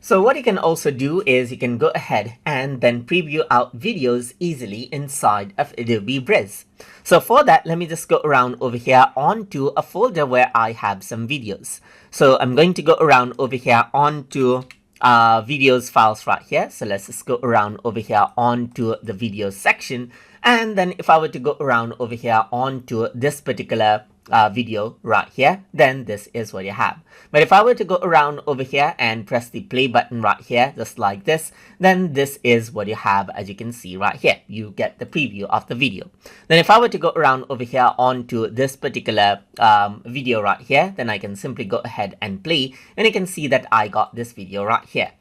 So what you can also do is you can go ahead and then preview out videos easily inside of Adobe Bridge. So for that, let me just go around over here onto a folder where I have some videos. So I'm going to go around over here onto videos files right here. So let's just go around over here onto the videos section. And then if I were to go around over here onto this particular video right here, then this is what you have. But if I were to go around over here and press the play button right here, just like this, then this is what you have. As you can see right here, you get the preview of the video. Then if I were to go around over here onto this particular video right here, then I can simply go ahead and play, and you can see that I got this video right here.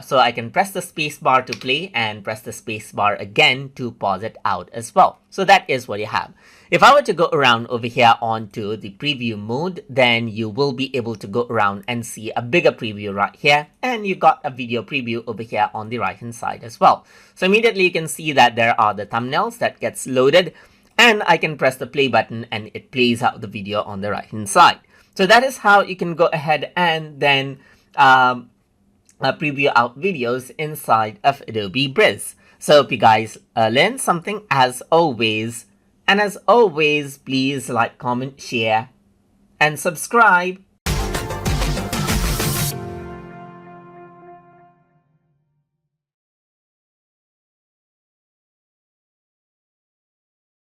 So I can press the space bar to play and press the space bar again to pause it out as well. So that is what you have. If I were to go around over here onto the preview mode, then you will be able to go around and see a bigger preview right here, and you got a video preview over here on the right hand side as well. So immediately you can see that there are the thumbnails that gets loaded, and I can press the play button and it plays out the video on the right hand side. So that is how you can go ahead and then preview out videos inside of Adobe Bridge. So hope you guys learned something as always. And as always, please like, comment, share, and subscribe.